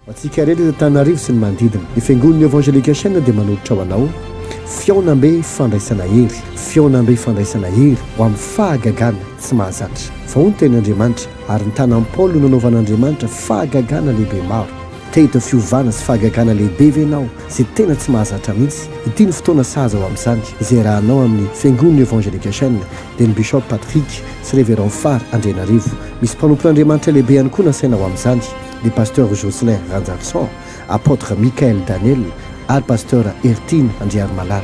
atsika rehetra tanarivo sy ny manodidina ny fiangonana evangelika chaine dia manolotra ho anao fiaonam-be fandraisana hery fiaonam-be fandraisana hery ho amin'ny fahagagana tsy mahazatra fa ho ny ten'andriamanitra ary ny tanan'i Paoly nanaovan'andriamanitra fahagagana lehibe maro tehita fiovana sy fahagagana lehibe venao izay tena tsy mahazatra mihitsy ity ny fotoana saza ho amin'izany izay rahanao amin'ny fiangonana evangelika chaine dia ny bishop Patrick sy révérend Far Andrianarivo misy mpanompon'andriamanitra lehibe ihany koa nasaina ho amin'izany les pasteurs Jocelyn Ranjarson, apôtre Michael Daniel, ary pasteur Ertine Andriaromalala.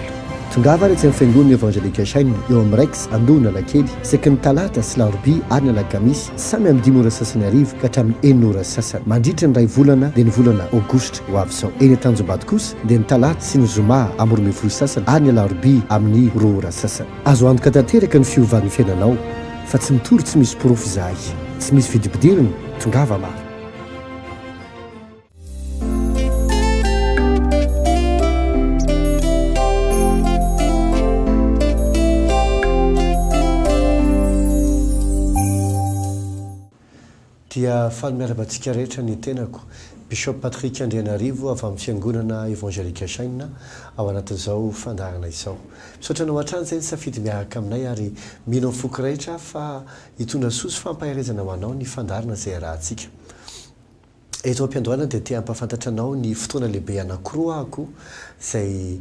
Tongava rehetra amin'ny fiangonana evangelika chaine eo amin'ny Rex Andohanalakely isaky ny talata sy larobia ary ny alakamisy samy amin'ny 10 ora sasany arivo ka hatramin'ny 9 ora sasany mandritra ny ray volana dia ny volana aogositra ho avy izao. Eny Tanjombato kosa dia ny talata sy ny zoma amin'ny 12 sasany ary ny larobia amin'ny 2 ora sasany. Azo antoka tanteraka ny fiovan'ny fiainanao fa tsy mitory tsy misy porofo izahay, tsy misy vidipidirana, tongava maro. Dia fanimiarabantsika rehetra ny tenako bishop Patrick Andrianarivo avy amin'ny fiangonana evangelika chaine ao anatin'izao fandarana izao. Misaotra anao hatrany izay safidy miaraka aminay ary mino amin'ny foky rehetra fa hitondra soa sy fampaherezana ho anao ny fandarana izay rahantsika. Eto am-piandohana dia tia hampafantatra anao ny fotoana lehibe anankiroa ako izay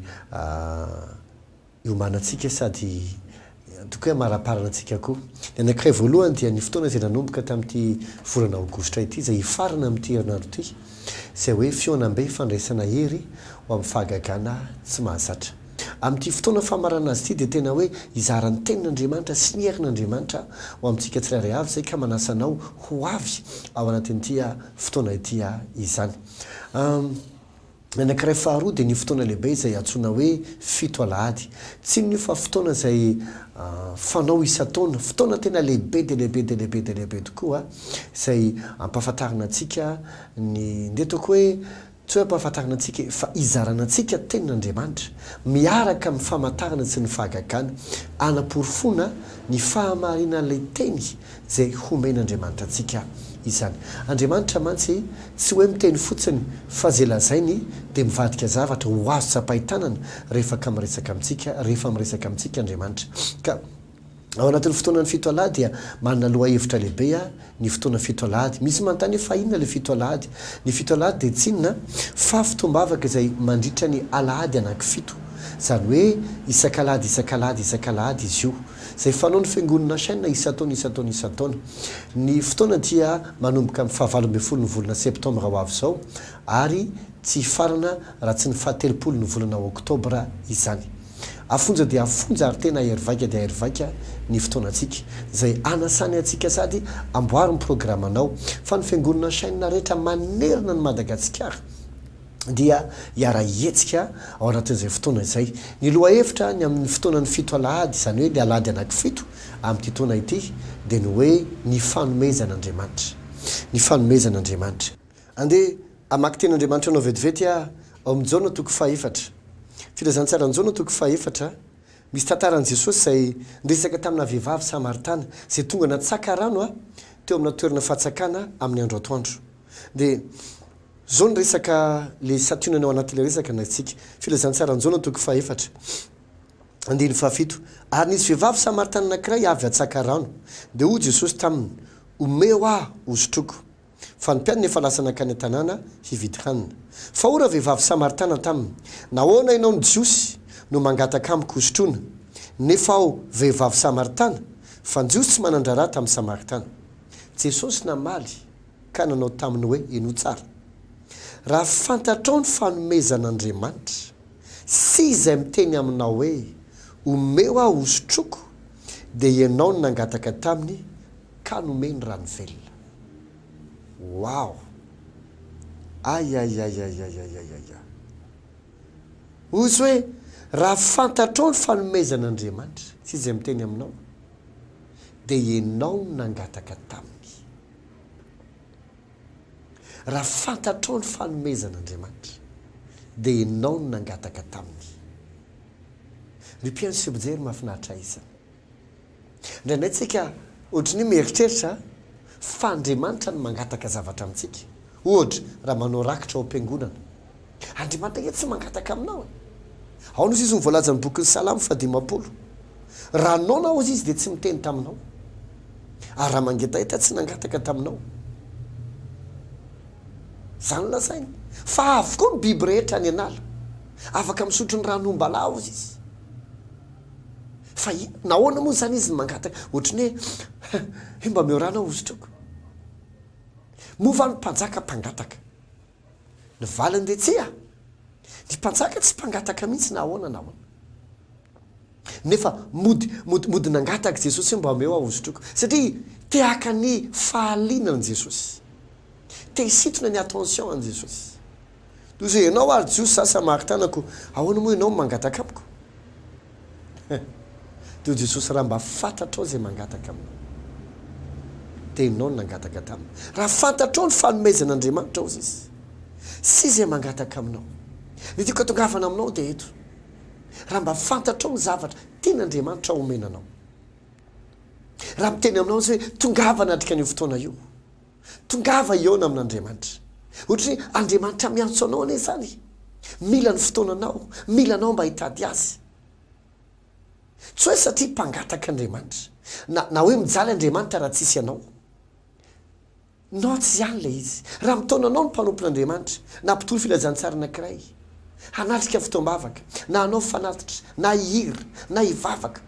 iomanantsika sady toko hoe maraparana antsika koa. Ny anankiray voalohany dia ny fotoana izay nanomboka tamin'ity volana aogositra ity izay hifarana amin'ity herinandro ity izay hoe fiaonam-be fandraisana hery ho amin'ny fahagagana tsy mahazatra. Amin'ity fotoana famarana azy ity dia tena hoe izaran'ny tenin'Andriamanitra sy ny herin'Andriamanitra ho amintsika tsirairay avy izay ka manasa anao ho avy ao anatin'ity fotoana ity izany. Ny anankiray faharoa dia ny fotoana lehibe izay antsoina hoe fito alahady. Tsy ny fa fotoana izay fanao isa-taona, fotoana tena lehibe dia lehibe tokoa izay ampahafantarina antsika ny ndetako hoe tsy hoe ampahafantarina antsika fa izarana antsika tenin'Andriamanitra miaraka amin'ny famantarana sy ny fahagagana anam-porofona ny fahamarinan'ilay teny izay homen'Andriamanitra antsika izany. Andriamanitra mantsy tsy hoe miteny fotsiny fa izay lazainy dia mivadika zavatra ho azo tsapahitanana rehefa miresaka amintsika Andriamanitra. Ka ao anatin'ny fotoanan'ny fito alahady dia manana loha hevitra lehibe ny fotoana fito alahady. Misy manontany fa inona ilay fito alahady? Ny fito alahady dia tsy inona fa fotoam-bavaka izay mandritra ny alahady anankifito. Izany hoe isan-kalahady izy io. Izay fanao ny fiangonana chaine isa-taona. Ny fotoana dia manomboka amin'ny 17 ny volana septambra ho avy izao ary tsy farana raha tsy ny 17 ny volana oktobra izany. Afonja dia afonja ary tena ahery vaika ny fotoanantsika izay anasany antsika sady amboary ny programanao fa ny fiangonana chaine rehetra manerina ny Madagasikara dia hiara-hetsika ao anatin'izay fotoana izay. Ny loha hevitra ny amin'ny fotoanan'ny fito alahady izany hoe ny alahady anankifito amin'ity taona ity dia ny hoe ny fanomezan'Andriamanitra. Ny fanomezan'Andriamanitra. Andeha hamaky ten'Andriamanitra anao vetivety ao amin'ny Jaona toko fahaefatra. Filazantsara ny Jaona toko fahaefatra misy tantaran'i Jesosy izay niresaka tamina vehivavy Samaritana izay tonga natsaka rano teo amina toerana fahatsakana amin'ny andro atoandro. Dia zao ny resaka le sationana ao anatin'ilay resaka natsika. Filazantsara ny Jaona toko fahaefatra andiny fahafito. Ary nisy vehivavy Samaritana anankiray avy atsaka rano dia hoy Jesosy taminy, omeo hosotroko fa ny mpiadina efa lasa nakany an-tanàna hividy hanina. Fa ora vehivavy Samaritana taminy, nahoana ianao ny jiosy no mangataka amiko hosotroana? Nefa ao vehivavy Samaritana fa ny jiosy tsy manandrara tamin'ny Samaritana. Jesosy namaly ka nanao taminy hoe eno tsara. Raha fantatrao ny fanomezan'Andriamanitra sy izay miteny aminao hoe omeo hosotroko dia ianao no nangataka taminy ka nomeny rano velona. Wow! Ozy hoe raha fantatrao ny fanomezan'Andriamanitra sy izay miteny aminao dia ianao no nangataka taminy. Raha fantatrao ny fanomezan'Andriamanitra dia ianao no nangataka taminy. Ry mpiaino sy mijery mahafinaritra izany. Indraindray tsika ohatran'ny hoe mieritreritra fa Andriamanitra no mangataka zavatra amintsika ohatra raha manao rakitra ao am-piangonana andriamanitra e tsy mangataka aminao ao nosy izy nyvoalaza ny bokyny salamy fadimapolo raha nona ao izy dia tsy miteny taminao ary raha mangetaheta tsy nangataka taminao zany lazainy fa avokoa ny biby rehetra ny anala afaka misotro ny ranombalà ao izy fa nahoana moa zany izy ny mangataka ohatrany hoe mba miorana ozitrako mova ny mpanjaka mpangataka ny valiny de tsy ny mpanjaka tsy mpangataka mihitsy nahoana nefa mody nangataka Jesosy mba meo aozitroko satria te aka ny fahaliana ny Jesosy te hisitona ny attention an Jesosy toy zay ianao ary Jiosy sasa mahakitanako ahoana moa ianao mangataka amiko teo Jesosy raha mba fantatrao zay mangataka aminao tenao ny nangataka taminy raha fantatrao ny fanomezan'Andriamanitra ao izy sy zay mangataka aminao ny tiako atongavana aminao dia eto raha mba fantatrao ny zavatra tian'Andriamanitra omenanao raha miteny aminao zay hoe tongavana atrika an'io fotoana io tongava eona amin'Andriamanitra ohatra hoe Andriamanitra miantso anao ane zany mila ny fotoananao mila anao mba hitady azy tsy hoe satria mpangataka Andriamanitra na hoe mijaly Andriamanitra raha tsisy anao no tsy ihany le izy raha mitaonanao ny mpanompon'Andriamanitra na mpitolo filazantsara anankiray hanatrika fotoam-bavaka na anao fanatitra na hihira na hivavaka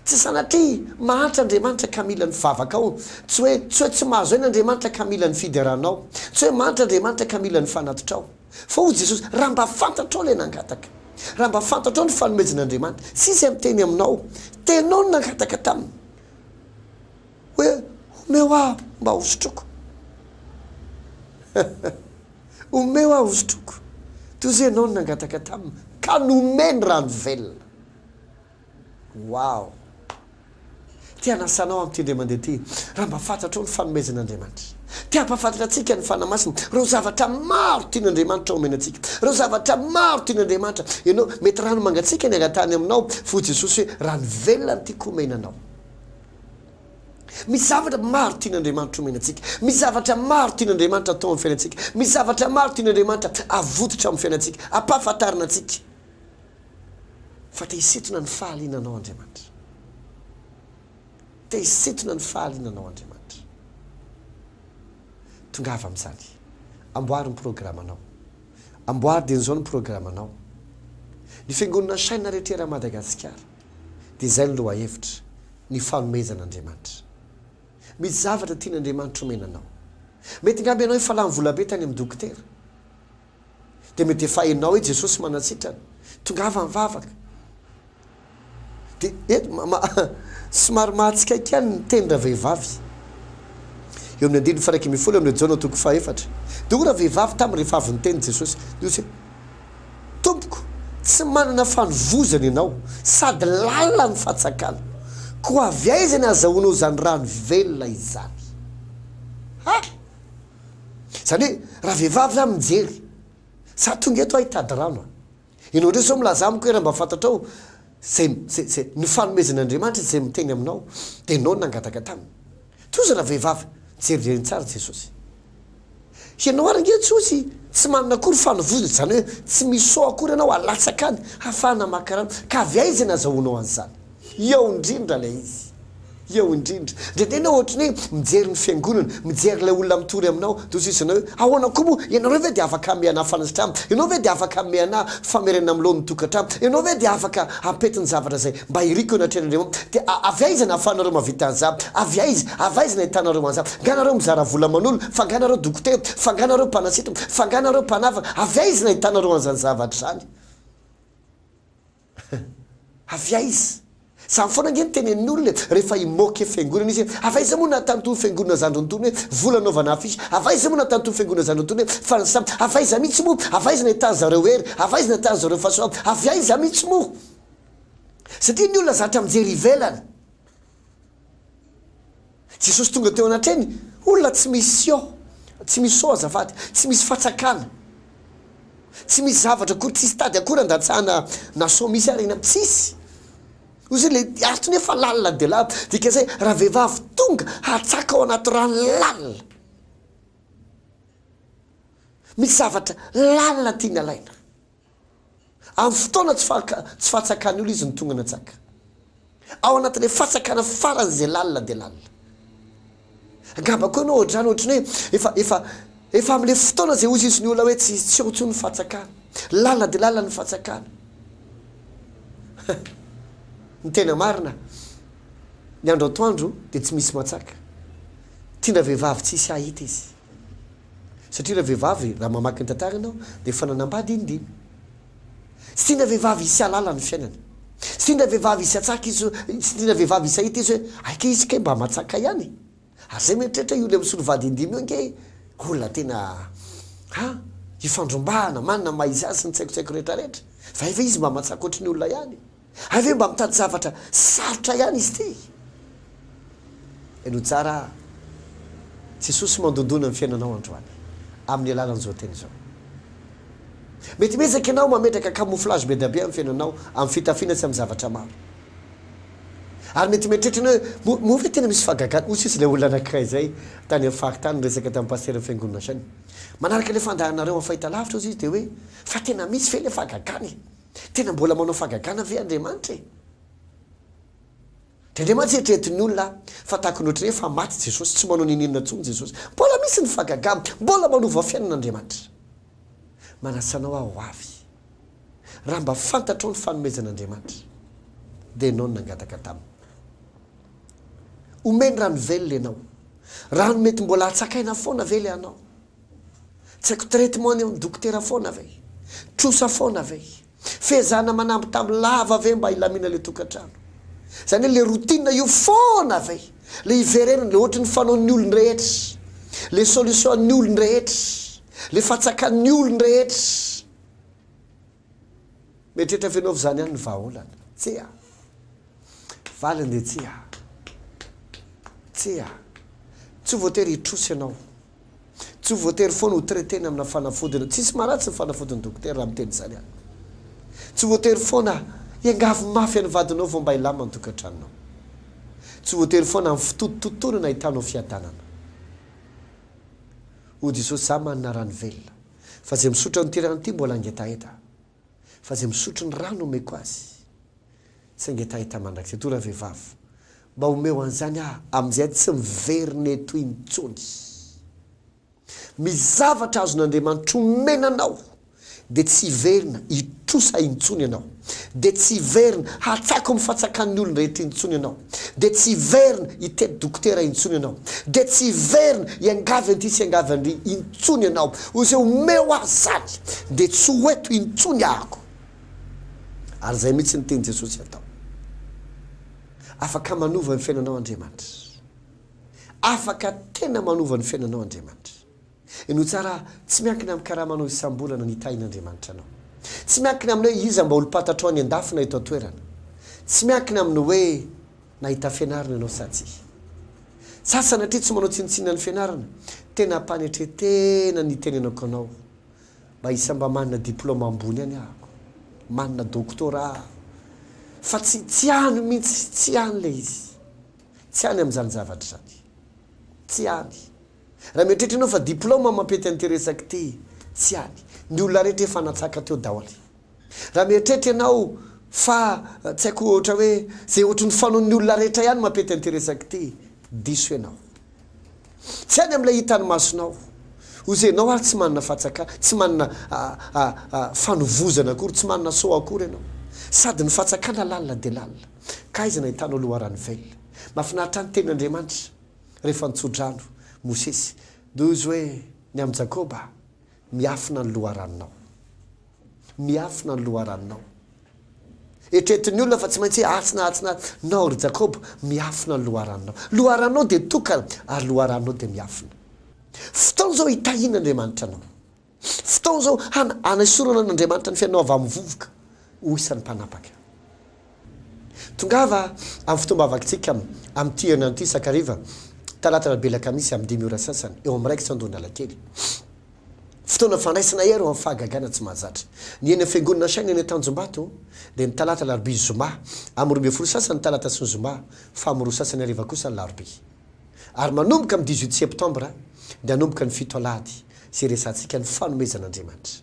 tsy sanatria mahantra Andriamanitra ka mila ny vavaka ao tsy hoe tsy mahazo aina Andriamanitra ka mila ny fideranao tsy hoe mahantra Andriamanitra ka mila ny fanatitra ao fa ho Jesosy raha mba fantatrao le nangataka raha mba fantatrao ny fanomezan'Andriamanitra sy izay miteny aminao tenao ny nangataka taminy hoe omeo aho mba hosotroko omeo aho hosotroko toy zay ianao ny nangataka taminy ka nomeny rano velona wow tia nasanao amin'ny tendre mandeha ty raha mba fantatrao ny fanomezan'Andriamanitra tia mpafantatra atsika ny fanamasina reo zavatra maro tian'Andriamanitra omena atsika reo zavatra maro tian'Andriamanitra ianao mety rano mangatsika ny agatany aminao fo Jesosy hoe rano velona ny tiako omenanao misy zavatra maro tian'Andriamanitra omena atsika misy zavatra maro tian'Andriamanitra atao amin'ny fiainantsika misy zavatra maro tian'Andriamanitra avototra amin'ny fiainantsika ampahafantarina atsika fa te hisitona ny fahalinanao Andriamanitra te hisitona ny fahalinanao Andriamanitra tongava amin'izany amboary ny programanao amboary dia n'izao ny programanao ny fiangonana saina rehetra Madagasikara dia izay ny loha hevitra ny fanomezan'Andriamanitra misy zavatra tian'Andriamanitra omenanao mety ngamby ianao efa lany vola be tany amin'ny dokotera dia mety efa hainao hoe Jesosy manasitrany tongava mivavaka dia somary mahatsikaiky ihany ny teny raha vehivavy eo amin'ny andiny faraky mifolo amin'ny Jaona toko faefatra dia ho raha vehivavy tamin'ny rehefa avy nyteny Jesosy Jesosy tompoko tsy manana fanovozana ianao sady lalina ny fahatsakana ko avy aiza ny azahoanao zany rano velona izany zany hoe raha vehivavy zany mijery sa tonga eto ahitady rano ianao ndray zao milaza amiko hoe raha mba fantatrao zay ny fanomezan'Andriamanitra zay miteny aminao dia ianao ny nangataka taminy toza raha vehivavy jerijeriny tsara Jesosy ianao ary nge tsosy tsy manana akory fanovozana zany hoe tsy miso akory ianao alatsaka any hafahana maka rano ka avy aiza ny azahoanao an'izany eo indrindra le izy eo indrindra ndrendrena ohatrany hoe mijery ny fiangonana mijery ilay olona mitory aminao tosisana hoe ahoana koa moa ianareo ve dia afaka ameana fanasitrama ianao ve dia afaka ameana famerena amin'ny lohan'ny tokantrano ianao ve dia afaka ampetiny zavatra zay mba iriko anatren'Andriamanitra dia avy aiza na ahafahanareo mavita an'izany avy aiza na hitanareo an'izany nganareo mizara vola manolo fa nganareo dokotera fa nganareo mpanasitra fa nganareo mpanavaka avy aiza na hitanareo an'izany zavatra zany avy aiza samy foana nge ny tenenin'olona rehefa himoky fiangonana izy avaiza moa natanto fiangonana zandrontony hoe vola naovana afisy avaiza moa natanto fiangonana zandrontony hoe fanasam avaiza mihitsy moa avaiza na hitany zareo hery avaiza na hitany zareo fahasoava avy aiza mihitsy moa satria ny olona zatra mijery ivelany Jesosy tonga teo anatreny olona tsy misy azafady tsy misy fatsakana tsy misy zavatra akory tsisy tady akory andatsahana naso misy ary ina tsisy ozy le aritry nefa lalina de lava dika zay raha vehivavy tonga hatsaka ao anaty rano lalina misy zavatra lalina tiany alaina amin'ny fotoana tsy fahatsakany olo izy ny tonga natsaka ao anatin'le fahatsakana farany zay lalina dia lalina angamba koa ianao ohatrany ohatrany hoe efa amin'le fotoana zay ozy izy ny olona hoe tsy eo ntsony ny fahatsakana lalina dia lalina ny fahatsakana ny tena marina ny andro atoandro dia tsy misy matsaka tiana vehivavy tsisy ahita izy satria raha vehivavy raha mamaky ny tantara ianao dia fananambady indimy sy tiana vehivavy isy alala ny fiainany sy tiana vehivavy isy atsaka izy sy tiana vehivavy isy ahita izy hoe aika izy ke mba matsaka ihany ary zay mieritreritra io le misolo vady indimy io nge olona tena ifandrombahana manina maizy azy sy ny tsaikotsaiko rehetrarehetra fa eve izy mba matsaka ohatry ny olona ihany ave mba mitady zavatra sarotra ihany izy ty eno tsara Jesosy mandondona ny fiainanao androany amin'ny alalan'izao teny izao mety mezaka ianao mametraka camouflage be dabe amin'ny fiainanao amin'ny fitafiana sy amin'ny zavatra maro ary mety mieritreritra ianao moa ve tena misy fahagagana osy isy le olona anankiray zay tany amin'ny faritany resaka tamin'ny paster fiangonana sany manaraka le fandahanareo amin'ny fahita lavitra ozy izy dia hoe fa tena misy ve le fahagagana tena mbola manao fahagagana ve Andriamanitra dia Andriamanitra eritreretiny olona fa tahaka ny ohatry hoe fa maty Jesosy tsy manao ninina ntsony Jesosy mbola misy ny fahagagana mbola manova fiainan'Andriamanitra manasanao aho avy raha mba fantatrao ny fanomezan'Andriamanitra dia ianao nangataka taminy omeny rano velona ianao rano mety mbola atsakaina foana ve le anao tsy haiko traitement ny dokotera foana ve trosa foana ve fehezana manamby tamin'ny lava ve mba ilamina le tokantrano zany hoe le routine io foana ve le iverenana le ohatry ny fanaon'ny olony rehetra le solution ny olony rehetra le fatsakan'ny olony rehetra metrehtra venaovy zany ihany ny vahaolana tsia valiny dia tsia tsy voatery hitrosy ianao tsy voatery foana ho traitena amina fanafodina tsisy maratsy ny fanafodiny dokotera raha miteny zany ihany tsy voatery foana iangavy mafy any vadinao vao mba ilama ny tokantranonao tsy voatery foana amin'ny fitototonana hitanao fiadanana o Jesosy za manana rano velona fa zay misotra ny tirano ity mbola angetaheta fa zay misotro ny rano omeko azy tsy angetaheta mandrakizay tora vehivavy mba omeo an'izany amin'izay tsy miveriny eto intsony mizavatra azon'Andriamanitra omenanao dia tsy hiverina hitrosa intsony ianao dia tsy hiverina hatsako mifatsakan'ny olona rehetra intsony ianao dia tsy hiverina hitety dokotera intsony ianao dia tsy hiverina hiangavy an'ity sy hiangavy andry intsony ianao ho zay omeo azy zany dia tsy hoeto intsony ahako ary zay mihitsy ny teny Jesosy atao afaka manova ny fiainanao Andriamanitra afaka tena manova ny fiainanao Andriamanitra eno tsara tsy miankina amin'ny karaha manao isam-bolana ny hitahin'Andriamanitra anao tsy miankina amin'ny hoe iza mba olo-patatro any an-dafina eto an-toerana tsy miankina amin'ny hoe nahita fianarana ianao satsy sasana hatria tsy manao tsinitsina ny fianarana tena ampanetretena ny tenenako anao mba isa mba manana diplôma ambony any ahako manana doktora fa tsy any mihitsy tsy any le izy tsy any amin'izany zavatra zany tsy any raha mieritreritra ianao fa diplôma mampety an'ty ty tsy any ny olona rehetra efa natsaka teo daholy raha mieritreritra ianao fa tsy haiko ohatra hoe zay ohatry ny fanaon'ny olona rehetra ihany mampety an'ty ty diso ianao tsy any amin'ilay hitany masonao ho zay ianao ary tsy manana fatsaka tsy manana fanovozana akory tsy manana so akory ianao sady ny fatsakana lalina dia lalina ka izy nahitanao loharany velona mahafinaritra ny tenin'Andriamanitra rehefa nitsodrano Mosesy do izy hoe ny amin'ny Jakoba miafina ny loharanonao miafina ny loharanonao etretin'ny olona fa tsy maintsy atsina nao ry Jakoba miafina ny loharanonao dia tokana ary loharanonao dia miafina fotoana zao hitahin'Andriamanitra anao fotoana zao anasorana n'Andriamanitra ny fiainanao avy amin'ny vovoka ho isan'ny mpanapaka tongava amin'ny fitombavakitsika amin'ity herinandro ity sakariva talata rabelaka misy amin'ny 5 ora sasany eo amin'ny raiky tsandony alakely fotoana fandraisana ero amin'ny fahagagana tsy mahazatra ny eny fiangonana saina eny Tanjombato dia ny talata larobia zoma amin'ny 12 sasany talata sy ny zoma fa amin'ny 2 sasany ariva kosa ny larobia ary manomboka amin'ny 18 septambra dia hanomboka ny 7 alahady sy resantsika ny fanomezan'andriamanitra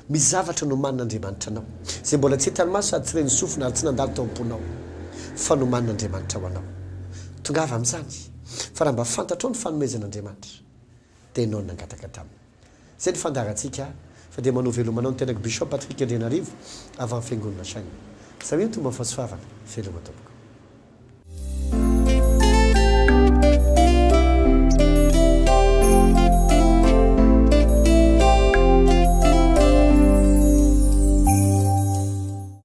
misy zavatra no manin'andriamanitra anao zay mbola tsy hitanymaso sady tsy reny sofina ary tsy nandalo tao am-ponao fa no manin'andriamanitra ho anao tongava amin'izany fa raha mba fantatrao ny fanomezan'andriamanitra dia ianao nangataka taminy zay ny fandarantsika fa dia manao velomanao ny tenako Bishop Patrick Andrianarivo avy amin'ny fiangonana Saigny. Samia ny tomba fahasoavana veloma tompoko.